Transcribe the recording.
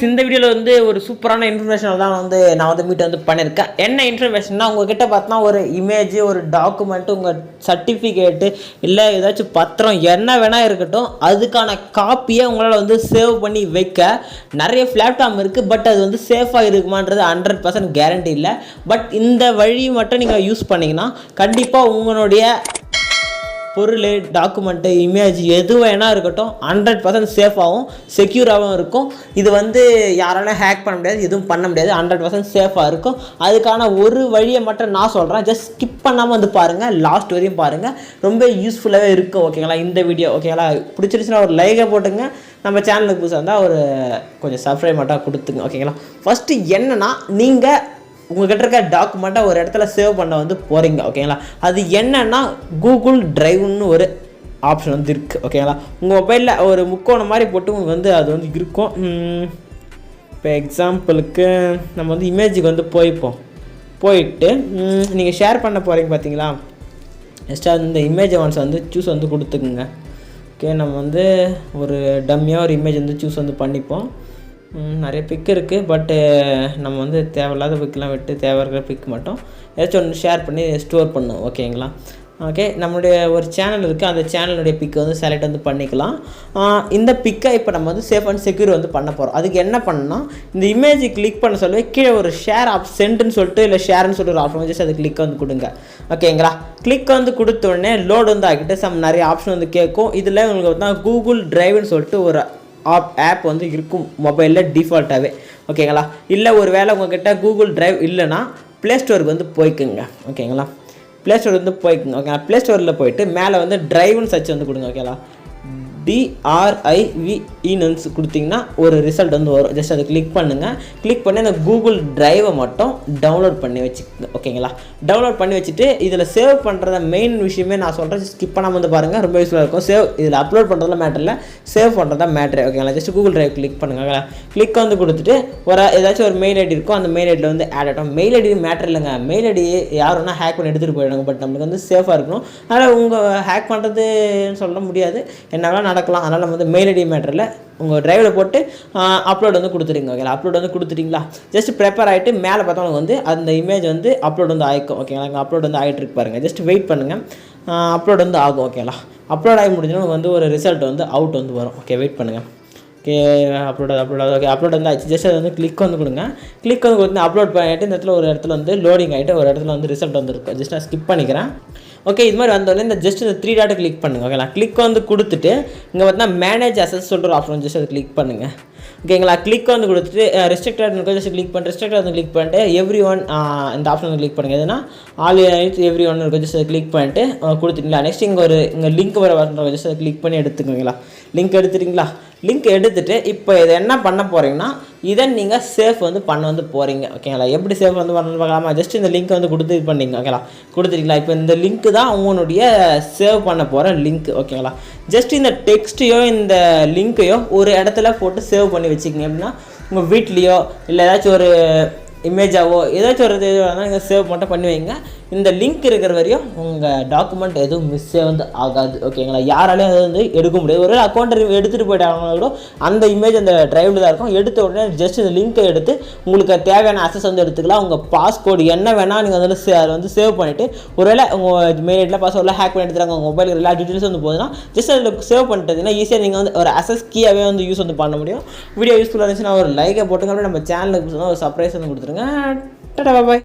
இந்த வீடியோவில் வந்து ஒரு சூப்பரான இன்ஃபர்மேஷன் தான் வந்து நான் வந்து மீட் வந்து பண்ணியிருக்கேன். என்ன இன்ஃபர்மேஷன்னா, உங்ககிட்ட பார்த்தா ஒரு இமேஜ், ஒரு டாக்குமெண்ட்டு, உங்கள் சர்டிஃபிகேட்டு இல்லை ஏதாச்சும் பத்திரம் என்ன வேணால் இருக்கட்டும், அதுக்கான காப்பியை உங்களால் வந்து சேவ் பண்ணி வைக்க நிறைய பிளாட்ஃபார்ம் இருக்குது. பட் அது வந்து சேஃபாக இருக்குமான்றது 100% கேரண்டி இல்லை. பட் இந்த வழி மட்டும் நீங்கள் யூஸ் பண்ணிங்கன்னா கண்டிப்பாக உங்களுடைய பொருள், டாக்குமெண்ட்டு, இமேஜ் எது வேணா இருக்கட்டும் 100% சேஃபாகவும் செக்யூராகவும் இருக்கும். இது வந்து யாராலும் ஹேக் பண்ண முடியாது, எதுவும் பண்ண முடியாது, 100% சேஃபாக இருக்கும். அதுக்கான ஒரு வழியை மட்டும் நான் சொல்கிறேன். ஜஸ்ட் ஸ்கிப் பண்ணாமல் வந்து பாருங்கள், லாஸ்ட் வரையும் பாருங்கள், ரொம்ப யூஸ்ஃபுல்லாகவே இருக்கும். ஓகேங்களா? இந்த வீடியோ ஓகேங்களா? பிடிச்சிருச்சுன்னா ஒரு லைக்கை போட்டுங்க. நம்ம சேனலுக்கு புதுசாக இருந்தால் ஒரு கொஞ்சம் சப்ஸ்கிரைப் மட்டும் கொடுத்துங்க. ஓகேங்களா? ஃபஸ்ட்டு என்னென்னா, நீங்கள் உங்கள்கிட்ட இருக்க டாக்குமெண்ட்டை ஒரு இடத்துல சேவ் பண்ண வந்து போகிறீங்க. ஓகேங்களா? அது என்னென்னா கூகுள் ட்ரைவ்னு ஒரு ஆப்ஷன் வந்து இருக்குது. ஓகேங்களா? உங்கள் மொபைலில் ஒரு முக்கோணம் மாதிரி போட்டு உங்களுக்கு வந்து அது வந்து இருக்கும். இப்போ எக்ஸாம்பிளுக்கு நம்ம வந்து இமேஜுக்கு வந்து போயிட்டு நீங்கள் ஷேர் பண்ண போகிறீங்க பார்த்தீங்களா? நெக்ஸ்ட்டு அந்த இமேஜை ஒன்ஸ் வந்து சூஸ் வந்து கொடுத்துக்குங்க. ஓகே, நம்ம வந்து ஒரு டம்மியாக ஒரு இமேஜ் வந்து சூஸ் வந்து பண்ணிப்போம். நிறைய பிக் இருக்குது. பட்டு நம்ம வந்து தேவையில்லாத பிக்கெலாம் விட்டு தேவை இருக்கிற பிக் மட்டும் ஏதாச்சும் ஒன்று ஷேர் பண்ணி ஸ்டோர் பண்ணும். ஓகேங்களா? ஓகே, நம்மளுடைய ஒரு சேனல் இருக்குது. அந்த சேனலுடைய பிக்கை வந்து செலக்ட் வந்து பண்ணிக்கலாம். இந்த பிக்கை இப்போ நம்ம வந்து சேஃப் அண்ட் செக்யூர் வந்து பண்ண போகிறோம். அதுக்கு என்ன பண்ணால், இந்த இமேஜை கிளிக் பண்ண சொல்லி கீழே ஒரு ஷேர் சென்ட்னு சொல்லிட்டு இல்லை ஷேர்னு சொல்லிட்டு ஒரு ஆப்ஷன் வந்து அது கிளிக் வந்து கொடுங்க. ஓகேங்களா? கிளிக் வந்து கொடுத்த உடனே லோடு வந்து ஆகிட்டு நிறைய ஆப்ஷன் வந்து கேட்கும். இதில் உங்களுக்கு வந்து கூகுள் ட்ரைவ்னு சொல்லிட்டு ஒரு ஆப் வந்து இருக்கும் மொபைலில் டிஃபால்ட்டாகவே. ஓகேங்களா? இல்லை ஒரு வேளை உங்கள்கிட்ட கூகுள் ட்ரைவ் இல்லைன்னா ப்ளே ஸ்டோருக்கு வந்து போய்க்குங்க. ஓகேங்களா? ப்ளே ஸ்டோர் வந்து போய்க்குங்க. ஓகேங்களா? ப்ளே ஸ்டோரில் போய்ட்டு மேலே வந்து ட்ரைவ்னு சர்ச் வந்து கொடுங்க. ஓகேங்களா? DRIVE கொடுத்தீங்கன்னா ஒரு ரிசல்ட் வந்து வரும். ஜஸ்ட் அதை கிளிக் பண்ணுங்கள். கிளிக் பண்ணி அந்த கூகுள் ட்ரைவை மட்டும் டவுன்லோட் பண்ணி வச்சுக்கோங்க. ஓகேங்களா? டவுன்லோட் பண்ணி வச்சுட்டு இதில் சேவ் பண்ணுறத மெயின் விஷயமே நான் சொல்கிறேன். ஸ்கிப் பண்ணாமல் வந்து பாருங்கள், ரொம்ப யூஸ்ஃபுல்லாக இருக்கும். இதில் அப்லோட் பண்ணுறதுல மேட்டர் இல்லை, சேவ் பண்ணுறதா மேட்ரு. ஓகேங்களா? ஜஸ்ட் கூகுள் ட்ரைவ் கிளிக் பண்ணுங்கள். ஓகேங்களா? கிளிக் வந்து கொடுத்துட்டு ஏதாச்சும் ஒரு மெயில் ஐடி இருக்கும். அந்த மெயில் ஐடியில் வந்து ஆட் ஆகிட்டோம். மெயில் ஐடி மேட்டர் இல்லைங்க. மெயில் ஐடி யார் வேணால் ஹேக் பண்ணி எடுத்துகிட்டு போயிடுவாங்க. பட் நம்மளுக்கு வந்து சேஃபாக இருக்கணும். அதனால் உங்கள் ஹேக் பண்ணுறதுன்னு சொல்ல முடியாது, என்ன நடக்கலாம். அதனால் நம்ம வந்து மெயில் ஐடி மேட்டரில் உங்கள் ட்ரைவில் போட்டு அப்லோட் வந்து கொடுத்துருங்க. ஓகேங்களா? அப்லோட் வந்து கொடுத்துட்டிங்களா? ஜஸ்ட் ப்ரிப்பேர் ஆகிட்டு மேலே பார்த்தா உங்களுக்கு வந்து அந்த இமேஜ் வந்து அப்லோட் வந்து ஆகிக்கும். ஓகேங்களா? அப்லோட் வந்து ஆகிட்டு இருக்கு பாருங்கள். ஜஸ்ட் வெயிட் பண்ணுங்கள், அப்லோட் வந்து ஆகும். ஓகேங்களா? அப்லோட் ஆகி முடிஞ்சுன்னா உங்களுக்கு வந்து ஒரு ரிசல்ட் வந்து அவுட் வந்து வரும். ஓகே, வெயிட் பண்ணுங்கள். ஓகே, அப்லோட் ஓகே, அப்லோட் வந்து ஆச்சு. ஜஸ்ட் அது வந்து கிளிக் வந்து கொடுங்க. கிளிக் வந்து கொடுத்து அப்லோட் பண்ணிட்டு இந்த இடத்துல ஒரு இடத்துல வந்து லோடிங் ஆகிட்டு ஒரு இடத்துல வந்து ரிசல்ட் வந்து இருக்கும். ஜஸ்ட் நான் ஸ்கிப் பண்ணிக்கிறேன். ஓகே, இது மாதிரி வந்தோடனே இந்த ஜஸ்ட் இந்த 3 டாட்டை கிளிக் பண்ணுங்கள். ஓகேங்களா? கிளிக் வந்து கொடுத்துட்டு இங்கே பார்த்தீங்கன்னா மேனேஜ் அசஸ் சொல்கிற ஒரு ஆப்ஷன் ஜஸ்ட் அதை கிளிக் பண்ணுங்கள். ஓகேங்களா? கிளிக் வந்து கொடுத்துட்டு ரெஸ்ட்ரிக்டட் ஜஸ்ட் கிளிக் பண்ணிட்டு ரெஸ்ட்ரிக்டட் வந்து கிளிக் பண்ணிட்டு everyone இந்த ஆப்ஷன் வந்து கிளிக் பண்ணுங்கள். எதுனா ஆல் everyone இருக்கும். ஜஸ்ட் அதை கிளிக் பண்ணிட்டு கொடுத்துட்டீங்களா? நெக்ஸ்ட் இங்கே லிங்க் வர வரணும். ஜஸ்ட் அதை கிளிக் பண்ணி எடுத்துக்கோங்களா? லிங்க் எடுத்துட்டிங்களா? லிங்க் எடுத்துகிட்டு இப்போ இதை என்ன பண்ண போகிறீங்கன்னா, இதை நீங்கள் சேஃப் வந்து பண்ண வந்து போகிறீங்க. ஓகேங்களா? எப்படி சேஃப் வந்து பண்ணணும் பார்க்கலாமா? ஜஸ்ட் இந்த லிங்க்கை வந்து கொடுத்து இது பண்ணிங்க. ஓகேங்களா? கொடுத்துட்டீங்களா? இப்போ இந்த லிங்க்கு தான் உங்களுடைய சேவ் பண்ண போகிற லிங்க். ஓகேங்களா? ஜஸ்ட் இந்த டெக்ஸ்ட்டையோ இந்த லிங்க்கையோ ஒரு இடத்துல போட்டு சேவ் பண்ணி வச்சுக்கிங்க. அப்படின்னா உங்கள் வீட்லேயோ இல்லை ஏதாச்சும் ஒரு இமேஜாவோ ஏதாச்சும் ஒரு இது நீங்கள் சேவ் மட்டும் பண்ணி வைங்க. இந்த லிங்க் இருக்கிற வரையும் உங்கள் டாக்குமெண்ட் எதுவும் மிஸ்ஸே வந்து ஆகாது. ஓகேங்களா? யாராலையும் அதை வந்து எடுக்க முடியாது. ஒரு அக்கௌண்ட் எடுத்துகிட்டு போயிட்டாங்கன்னா கூட அந்த இமேஜ் அந்த ட்ரைவில் தான் இருக்கும். எடுத்த உடனே ஜஸ்ட் இந்த லிங்க்கை எடுத்து உங்களுக்கு தேவையான அக்சஸ் வந்து எடுத்துக்கலாம். உங்கள் பாஸ்கோடு என்ன வேணால் நீங்கள் அதை வந்து சேவ் பண்ணிவிட்டு ஒருவேளை உங்கள் மெயில் ஐடியில் பாஸ்வேர்டில் ஹேக் பண்ணி எடுத்துறாங்க, உங்கள் மொபைல் எல்லா டீட்டெயில்ஸ் வந்து போதுன்னா ஜஸ்ட் அதில் சேவ் பண்ணிட்டீங்கன்னா ஈஸியாக நீங்கள் வந்து ஒரு அக்சஸ் கீயாகவே வந்து யூஸ் வந்து பண்ண முடியும். வீடியோ யூஸ்ஃபுல்லாக இருந்துச்சுன்னா ஒரு லைக்கை போட்டுங்க. அப்படியே நம்ம சேனலுக்கு ஒரு சர்ப்ரைஸ் வந்து கொடுத்துருங்க. டாடா, பாய்.